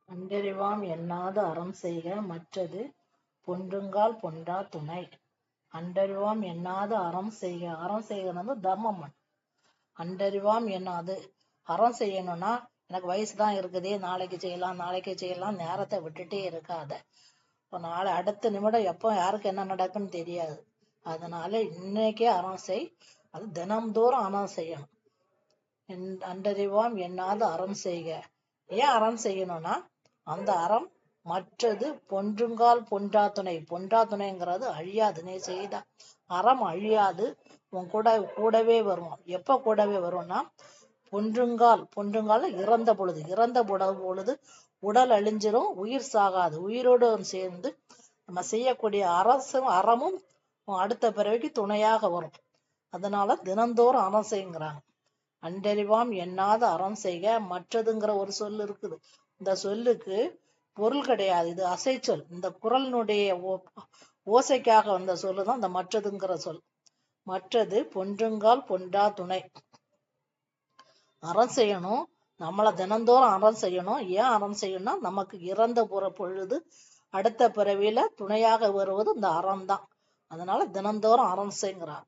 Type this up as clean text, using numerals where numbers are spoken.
அண்டறிவாம் எண்ணாது அறம் செய்க மற்றது பொன்றுங்கால் பொன்றா துணை. அண்டறிவாம் எண்ணாது அறம் செய்க. அறம் செய்கிறது தர்மம். அண்டறிவாம் எண்ணாது அறம் செய்யணும்னா எனக்கு வயசுதான் இருக்குதே, நாளைக்கு செய்யலாம் நேரத்தை விட்டுட்டே இருக்காத. இப்போ நாளை அடுத்த நிமிடம் எப்போ யாருக்கு என்ன நடக்குன்னு தெரியாது. அதனால இன்னைக்கே அறம் செய். அது தினம்தோறும் அறம் செய்யணும். அண்டறிவாம் எண்ணாது அறம் செய்க. ஏன் அறம் செய்யணும்னா அந்த அறம் மற்றது பொன்றுங்கால் பொன்றா துணை. பொன்றா துணைங்கிறது அழியாது. நீ செய்த அறம் அழியாது, உன் கூடவே வரும். எப்ப கூடவே வரும்னா பொன்றுங்கால் இறந்த பொழுது உடல் அழிஞ்சிரும், உயிர் சாகாது. உயிரோடு சேர்ந்து நம்ம செய்யக்கூடிய அறமும் அடுத்த பிறவிக்கு துணையாக வரும். அதனால தினந்தோறும் அறம் செய்யுங்கிறாங்க. அண்டறிவாம் எண்ணாத அறம் செய்க மற்றதுங்கிற ஒரு சொல் இருக்குது. இந்த சொல்லுக்கு பொருள் கிடையாது, இது அசைச்சொல். இந்த குரலினுடைய ஓசைக்காக வந்த சொல்லுதான் இந்த மற்றதுங்கிற சொல். மற்றது பொன்றுங்கால் பொன்றா துணை. அறம் செய்யணும், நம்மளை தினந்தோறும் அறம் செய்யணும். ஏன் அறம் செய்யணும்னா நமக்கு இறந்த பொழுது அடுத்த பிறவியில துணையாக வருவது இந்த அறம் தான். அதனால தினந்தோறும் அறம் செய்கிறார்.